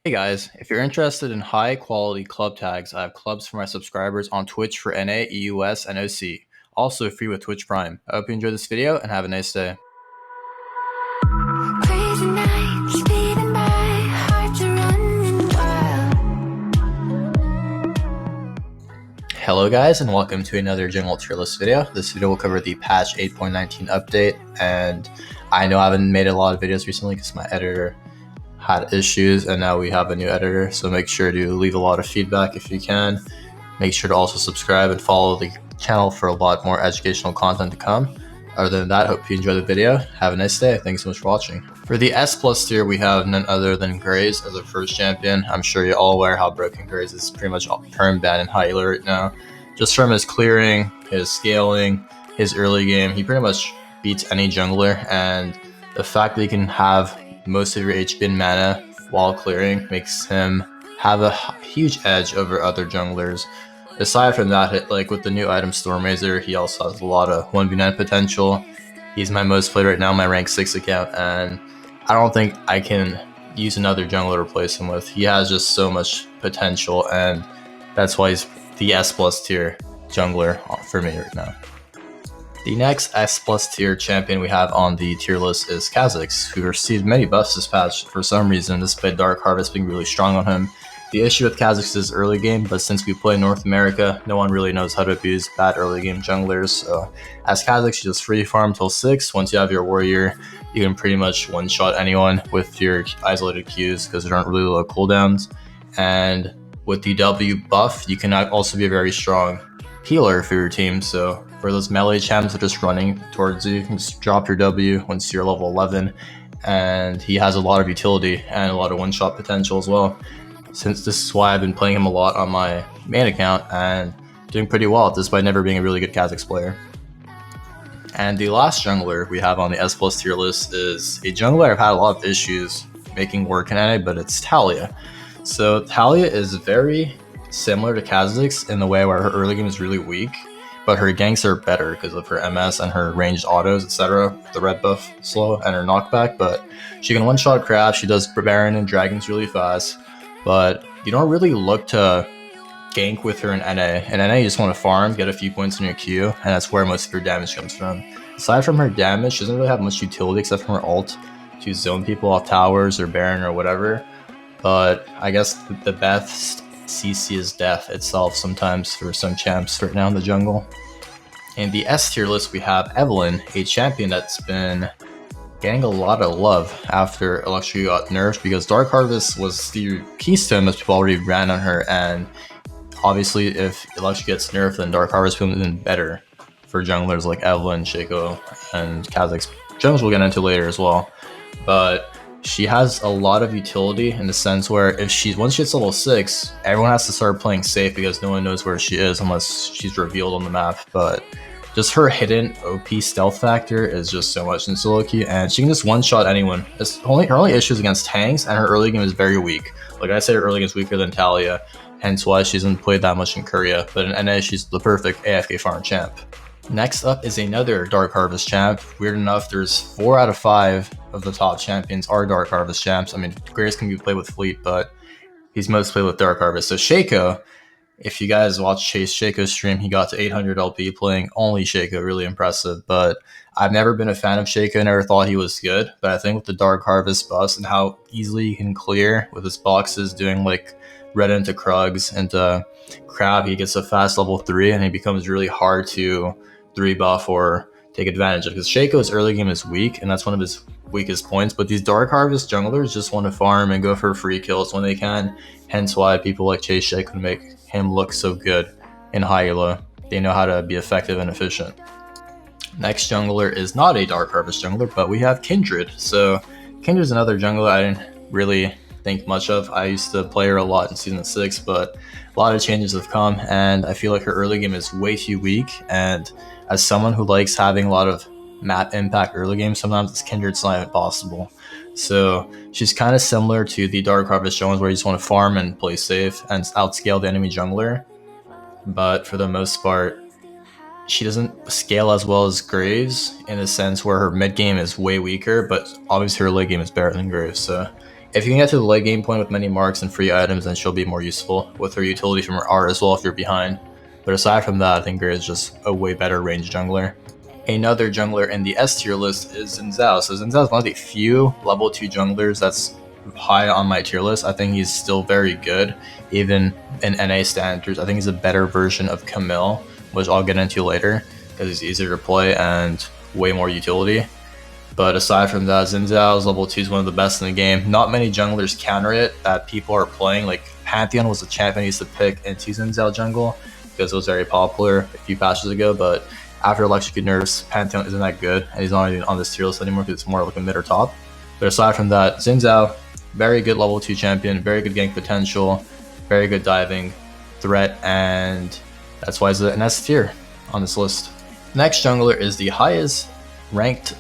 Hey guys, if you're interested in high quality club tags, I have clubs for my subscribers on Twitch for NA, EUS, and OC. Also free with Twitch Prime. I hope you enjoyed this video and have a nice day. Crazy nights, speeding by, hard to run wild. Hello guys and welcome to another jungle tier list video. This video will cover the patch 8.19 update, and I know I haven't made a lot of videos recently because my editor had issues and now we have a new editor, so make sure to leave a lot of feedback if you can. Make sure to also subscribe and follow the channel for a lot more educational content to come. Other than that, hope you enjoy the video. Have a nice day. Thanks so much for watching. For the S plus tier, we have none other than Graves as our first champion. I'm sure you're all aware how broken Graves is, pretty much perm ban in high elo right now. Just from his clearing, his scaling, his early game, he pretty much beats any jungler, and the fact that he can have most of your HP and mana while clearing makes him have a huge edge over other junglers. Aside from that, like with the new item Stormrazor, he also has a lot of 1v9 potential. He's my most played right now, my rank 6 account, and I don't think I can use another jungler to replace him with. He has just so much potential, and that's why he's the S plus tier jungler for me right now. The next S plus tier champion we have on the tier list is Kazakhs, who received many buffs this patch for some reason, despite Dark Harvest being really strong on him. The issue with Kazakhs is early game, but since we play North America, no one really knows how to abuse bad early game junglers. So as Kazakhs, you just free farm till 6. Once you have your warrior, you can pretty much one-shot anyone with your isolated Qs because there aren't really low cooldowns. And with the W buff, you can also be a very strong healer for your team. So for those melee champs that are just running towards you, you can just drop your W once you're level 11. And he has a lot of utility and a lot of one-shot potential as well. Since this is why I've been playing him a lot on my main account and doing pretty well despite never being a really good Kazakhs player. And the last jungler we have on the S plus tier list is a jungler I've had a lot of issues making work in NA, but it's Talya. So Talya is very similar to Kazakhs in the way where her early game is really weak, but her ganks are better because of her MS and her ranged autos, etc. The red buff slow and her knockback, but she can one-shot crab, she does Baron and Dragons really fast. But you don't really look to gank with her in NA. In NA, you just want to farm, get a few points in your Q, and that's where most of your damage comes from. Aside from her damage, she doesn't really have much utility except from her ult to zone people off towers or Baron or whatever. But I guess the best CC is death itself sometimes for some champs right now in the jungle. In the S tier list, we have Evelyn, a champion that's been getting a lot of love after Electro got nerfed because Dark Harvest was the keystone as people already ran on her, and obviously if Electro gets nerfed then Dark Harvest becomes even better for junglers like Evelyn, Shaco, and Kazakhs. Junglers we'll get into later as well, but she has a lot of utility in the sense where if once she gets level 6, everyone has to start playing safe because no one knows where she is unless she's revealed on the map. But just her hidden OP stealth factor is just so much in solo queue, and she can just one-shot anyone. Her only issue is against tanks, and her early game is very weak. Like I said, her early game is weaker than Talya, hence why she hasn't played that much in Korea, but in NA she's the perfect AFK farm champ. Next up is another Dark Harvest champ. Weird enough, there's 4 out of 5 of the top champions are Dark Harvest champs. I mean, Graves can be played with Fleet, but he's most played with Dark Harvest. So Shaco, if you guys watch Chase Shaco's stream, he got to 800 LP playing only Shaco, really impressive. But I've never been a fan of Shaco, never thought he was good. But I think with the Dark Harvest buffs and how easily he can clear with his boxes, doing like red into Krugs, into Crab, he gets a fast level 3 and he becomes really hard to 3 buff or take advantage of. Because Shaco's early game is weak and that's one of his weakest points, but these Dark Harvest junglers just want to farm and go for free kills when they can, hence why people like Chase Shaco make him look so good in high elo. They know how to be effective and efficient. Next jungler is not a Dark Harvest jungler, but we have Kindred. So Kindred's another jungler I didn't really think much of. I used to play her a lot in Season 6, but a lot of changes have come, and I feel like her early game is way too weak, and as someone who likes having a lot of map impact early game, sometimes it's Kindred's not even possible. So she's kind of similar to the Dark Harvest Jones, where you just want to farm and play safe and outscale the enemy jungler. But for the most part, she doesn't scale as well as Graves in a sense where her mid game is way weaker, but obviously her late game is better than Graves. So If you can get to the late game point with many marks and free items, then she'll be more useful with her utility from her R as well if you're behind. But aside from that, I think Graves is just a way better range jungler. Another jungler in the S tier list is Zinzao. So Zinzao is one of the few level 2 junglers that's high on my tier list. I think he's still very good, even in NA standards. I think he's a better version of Camille, which I'll get into later, because he's easier to play and way more utility. But aside from that, Zinzao's level 2 is one of the best in the game. Not many junglers counter it that people are playing. Like Pantheon was a champion I used to pick into Zinzao jungle because it was very popular a few patches ago, but after electrocute nerfs, Pantheon isn't that good, and he's not even on this tier list anymore because it's more like a mid or top. But aside from that, Zinzao, very good level 2 champion, very good gank potential, very good diving threat, and that's why he's an S tier on this list. Next jungler is the highest ranked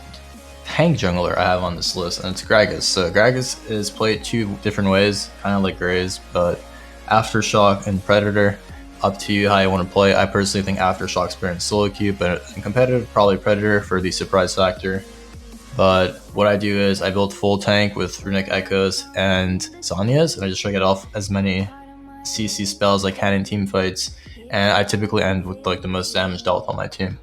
tank jungler I have on this list, and it's Gragas. So Gragas is played 2 different ways, kind of like Graves, but Aftershock and Predator. Up to you how you want to play. I personally think Aftershock's better in solo queue, but in competitive, probably Predator for the surprise factor. But what I do is I build full tank with Runic Echoes and Zanyas, and I just try to get off as many CC spells like can in team fights, and I typically end with like the most damage dealt on my team.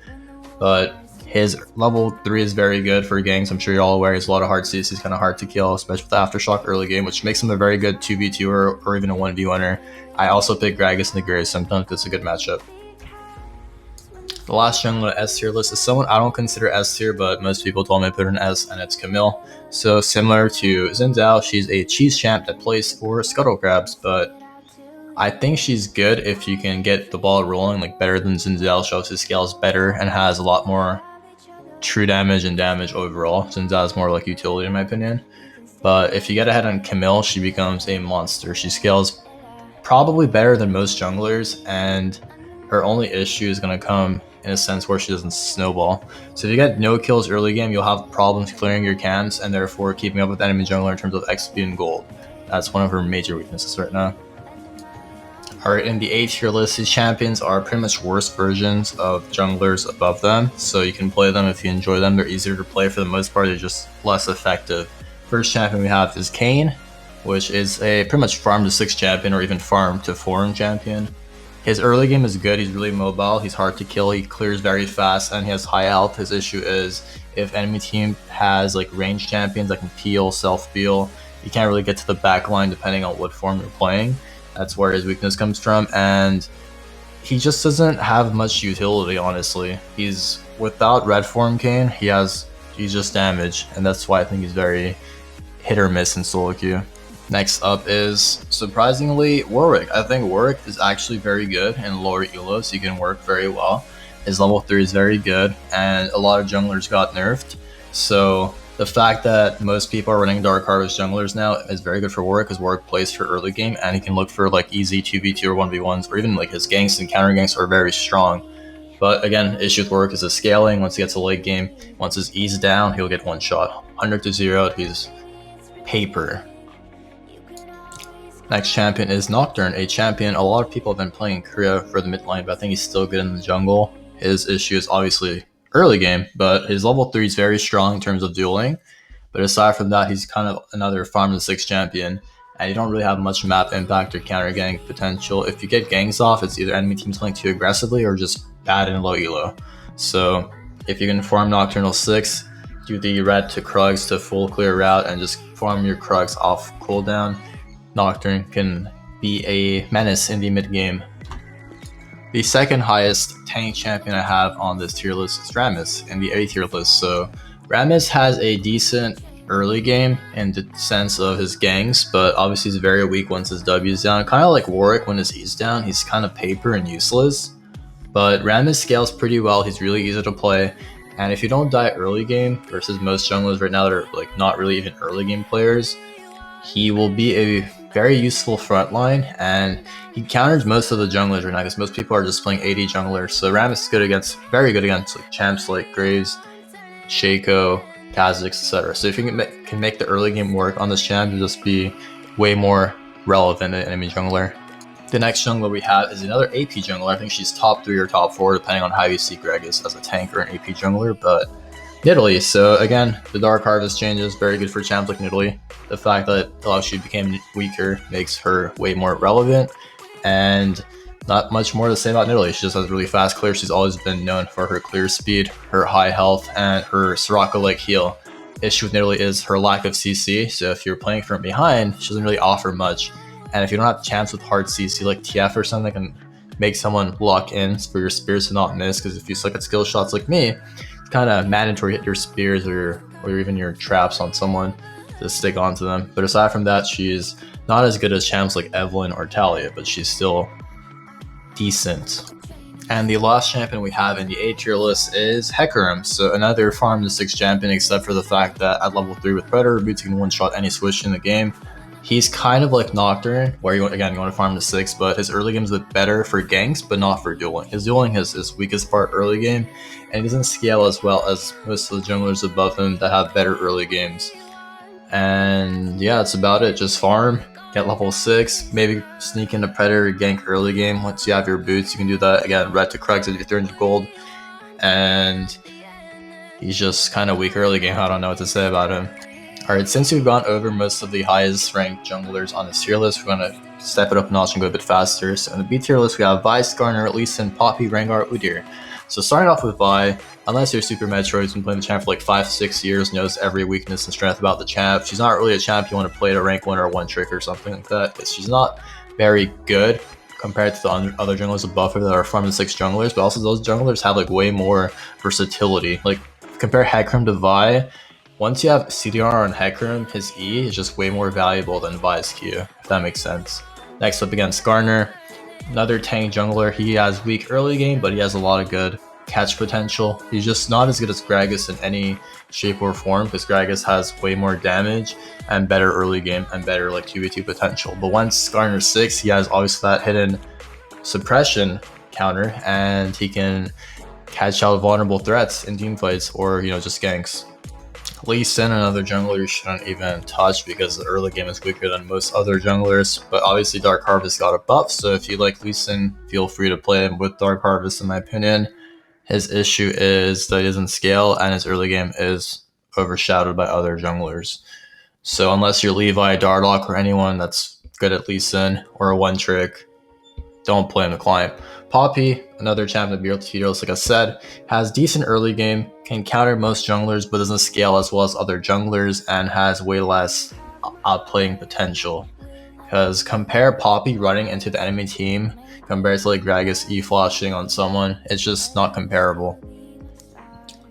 But his level 3 is very good for ganks. I'm sure you're all aware he's a lot of hard CC. He's kind of hard to kill, especially with Aftershock early game, which makes him a very good 2v2 or even a 1v1er. I also pick Gragas and the Graves sometimes because it's a good matchup. The last jungler S tier list is someone I don't consider S tier, but most people told me to put her in S, and it's Camille. So similar to Zinzao, she's a cheese champ that plays for Scuttle Crabs, but I think she's good if you can get the ball rolling, like better than Zinzao. Shows his scales better and has a lot more true damage and damage overall. Zinzao is more like utility in my opinion. But if you get ahead on Camille, she becomes a monster. She scales probably better than most junglers, and her only issue is going to come in a sense where she doesn't snowball. So if you get no kills early game, you'll have problems clearing your camps and therefore keeping up with enemy jungler in terms of XP and gold. That's one of her major weaknesses right now. Alright, in the A tier list, these champions are pretty much worse versions of junglers above them, so you can play them if you enjoy them. They're easier to play for the most part, they're just less effective. First champion we have is Kane, which is a pretty much farm to 6 champion or even farm to 4 champion. His early game is good, he's really mobile, he's hard to kill, he clears very fast, and he has high health. His issue is if enemy team has like ranged champions that can peel, self-peel, you can't really get to the back line depending on what form you're playing. That's where his weakness comes from, and he just doesn't have much utility, honestly. He's without red form Kane, he's just damage, and that's why I think he's very hit or miss in solo queue. Next up is, surprisingly, Warwick. I think Warwick is actually very good in lower elo, so he can work very well. His level 3 is very good, and a lot of junglers got nerfed. So the fact that most people are running Dark Harvest junglers now is very good for Warwick, because Warwick plays for early game, and he can look for like easy 2v2 or 1v1s, or even like his ganks and counter ganks are very strong. But again, issue with Warwick is his scaling. Once he gets a late game, once his E's down, he'll get one shot. 100 to 0, he's paper. Next champion is Nocturne, a champion a lot of people have been playing in Korea for the mid lane, but I think he's still good in the jungle. His issue is obviously early game, but his level 3 is very strong in terms of dueling. But aside from that, he's kind of another farm to 6 champion, and you don't really have much map impact or counter gank potential. If you get ganks off, it's either enemy teams playing too aggressively or just bad in low elo. So if you can farm Nocturnal 6, do the red to Krugs to full clear route and just farm your Krugs off cooldown, Nocturne can be a menace in the mid game. The second highest tank champion I have on this tier list is Ramus in the A tier list. So Ramus has a decent early game in the sense of his ganks, but obviously he's very weak once his W is down. Kind of like Warwick, when his E's down, he's kind of paper and useless. But Ramus scales pretty well, he's really easy to play, and if you don't die early game versus most junglers right now that are like not really even early game players, he will be a very useful frontline, and he counters most of the junglers right now because most people are just playing AD junglers. So Ramus is very good against like champs like Graves, Shaco, Kazakhs, etc. So if you can make the early game work on this champ, you'll just be way more relevant than enemy jungler. The next jungler we have is another AP jungler. I think she's top 3 or top 4 depending on how you see Gragas as a tank or an AP jungler, but Nidalee. So again, the Dark Harvest changes, very good for champs like Nidalee. The fact that she became weaker makes her way more relevant, and not much more to say about Nidalee. She just has really fast clear. She's always been known for her clear speed, her high health, and her Soraka-like heal. Issue with Nidalee is her lack of CC, so if you're playing from behind, she doesn't really offer much. And if you don't have champs with hard CC like TF or something that can make someone lock in for your spears to not miss, because if you suck at skill shots like me, kind of mandatory hit your spears or even your traps on someone to stick onto them. But aside from that, she's not as good as champs like Evelyn or Talya, but she's still decent. And the last champion we have in the A tier list is Hecarim. So another farm to 6 champion, except for the fact that at level 3 with Predator boots you can one-shot any switch in the game. He's kind of like Nocturne, where you want to farm to 6, but his early game is a bit better for ganks, but not for dueling. His dueling is his weakest part early game, and he doesn't scale as well as most of the junglers above him that have better early games. And yeah, that's about it. Just farm, get level 6, maybe sneak into Predator, gank early game. Once you have your boots, you can do that. Again, red to Krugs at your 300 gold. And he's just kind of weak early game. I don't know what to say about him. Alright, since we've gone over most of the highest ranked junglers on this tier list, we're going to step it up a notch and go a bit faster. So in the B tier list, we have Vi, Skarner, Elise, Poppy, Rengar, Udyr. So starting off with Vi, unless you're Super Metroid, who's been playing the champ for like 5-6 years, knows every weakness and strength about the champ. She's not really a champ you want to play to rank 1 or 1 trick or something like that, because she's not very good compared to the other junglers above her that are farm to 6 junglers, but also those junglers have like way more versatility. Like compare Hecarim to Vi. Once you have CDR on Hecarim, his E is just way more valuable than Vi's Q, if that makes sense. Next up again, Skarner, another tank jungler. He has weak early game, but he has a lot of good catch potential. He's just not as good as Gragas in any shape or form, because Gragas has way more damage and better early game and better like 2v2 potential. But once Skarner's 6, he has obviously that hidden suppression counter, and he can catch out vulnerable threats in team fights or just ganks. Elise, another jungler you shouldn't even touch because the early game is weaker than most other junglers, but obviously Dark Harvest got a buff, so if you like Elise, feel free to play him with Dark Harvest in my opinion. His issue is that he doesn't scale and his early game is overshadowed by other junglers. So unless you're Levi, Dardoch, or anyone that's good at Elise or a one trick, don't play him to climb. Poppy, another champion of the tier list, like I said, has decent early game, can counter most junglers, but doesn't scale as well as other junglers, and has way less outplaying potential. Because compare Poppy running into the enemy team compared to like Gragas E-flashing on someone, it's just not comparable.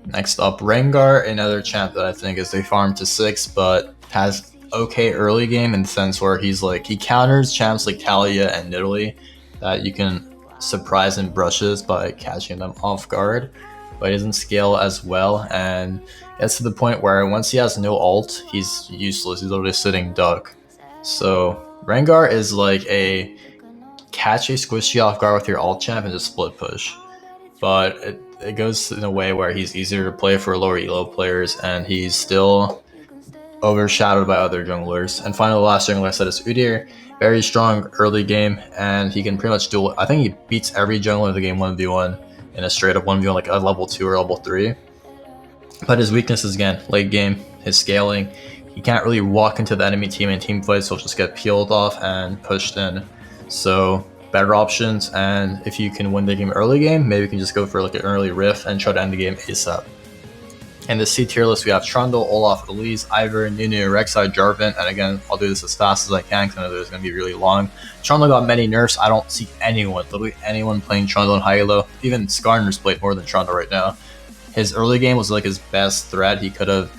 Next up, Rengar, another champ that I think is a farm to 6, but has okay early game in the sense where he counters champs like Talya and Nidalee that you can surprise in brushes by catching them off guard, but he doesn't scale as well and gets to the point where once he has no ult, he's useless. He's literally sitting duck. So Rengar is like a catch a squishy off guard with your ult champ and just split push, but it goes in a way where he's easier to play for lower elo players, and he's still overshadowed by other junglers. And finally, the last jungler I said is Udyr. Very strong early game, and he can pretty much duel. I think he beats every jungler in the game 1v1 in a straight up 1v1 like a level 2 or level 3. But his weakness is again late game, his scaling. He can't really walk into the enemy team in team fights, so he'll just get peeled off and pushed in. So better options, and if you can win the game early game, maybe you can just go for like an early riff and try to end the game ASAP. In the C tier list, we have Trundle, Olaf, Elise, Ivern, Nunu, Reksai, Jarvan, and again, I'll do this as fast as I can because I know this is going to be really long. Trundle got many nerfs. I don't see literally anyone playing Trundle in high elo. Even Skarner's played more than Trundle right now. His early game was like his best threat. He could have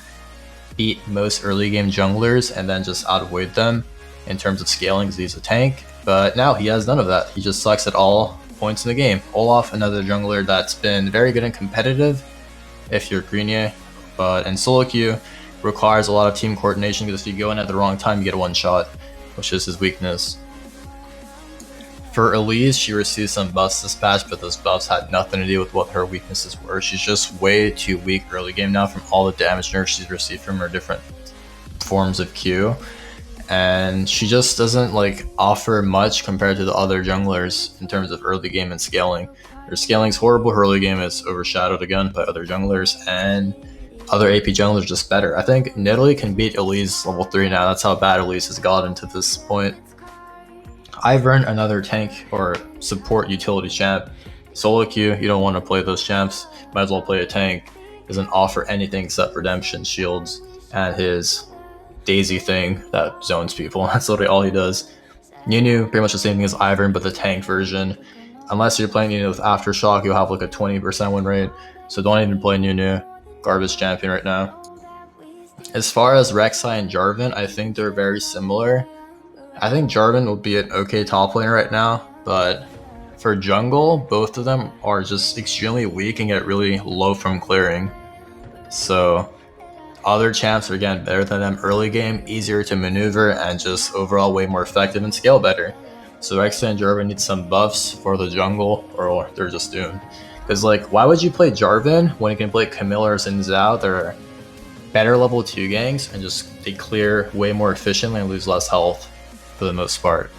beat most early game junglers and then just outweighed them in terms of scaling because he's a tank. But now he has none of that. He just sucks at all points in the game. Olaf, another jungler that's been very good and competitive if you're Grenier, but in solo queue requires a lot of team coordination because if you go in at the wrong time, you get a one shot, which is his weakness. For Elise, she received some buffs this patch, but those buffs had nothing to do with what her weaknesses were. She's just way too weak early game now from all the damage nerfs she's received from her different forms of Q, and she just doesn't offer much compared to the other junglers in terms of early game and scaling. Her scaling's horrible, her early game is overshadowed again by other junglers, and other AP junglers just better. I think Nidalee can beat Elise level 3 now. That's how bad Elise has gotten to this point. Ivern, another tank or support utility champ. Solo queue, you don't want to play those champs. Might as well play a tank. Doesn't offer anything except redemption shields and his Daisy thing that zones people. That's literally all he does. Nunu, pretty much the same thing as Ivern, but the tank version. Unless you're playing Nunu with Aftershock, you'll have like a 20% win rate. So don't even play Nunu. Garbage champion right now. As far as Reksai and Jarvan, I think they're very similar. I think Jarvan will be an okay top laner right now, but for jungle, both of them are just extremely weak and get really low from clearing. So other champs are again better than them early game, easier to maneuver, and just overall way more effective and scale better. So Reksai and Jarvan need some buffs for the jungle, or they're just doomed. Because like, why would you play Jarvan when you can play Camilla or Xin Zhao? They're better level 2 gangs and just they clear way more efficiently and lose less health for the most part.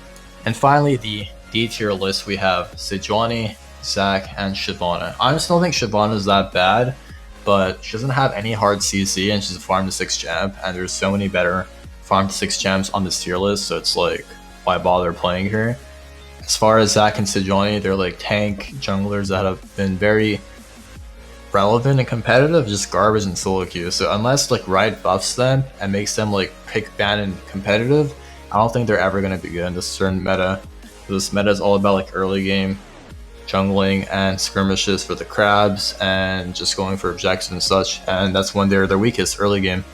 And finally, the D tier list, we have Sejuani, Zac, and Shyvana. I honestly don't think Shyvana is that bad, but she doesn't have any hard CC and she's a farm to 6 champ, and there's so many better farm to 6 champs on this tier list, so it's like, why bother playing her? As far as Zac and Sejuani, they're like tank junglers that have been very relevant and competitive, just garbage in solo queue. So unless like Riot buffs them and makes them like pick ban and competitive, I don't think they're ever going to be good in this certain meta. This meta is all about like early game jungling and skirmishes for the crabs and just going for objectives and such, and that's when they're their weakest, early game.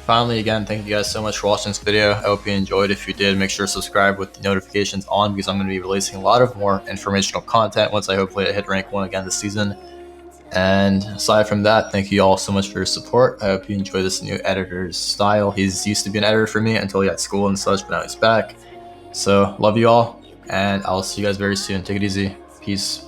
Finally, again, thank you guys so much for watching this video. I hope you enjoyed. If you did, make sure to subscribe with the notifications on, because I'm going to be releasing a lot of more informational content once I hopefully hit rank 1 again this season. And aside from that, thank you all so much for your support. I hope you enjoy this new editor's style. He's used to be an editor for me until he had school and such, but now he's back. So love you all, and I'll see you guys very soon. Take it easy. Peace.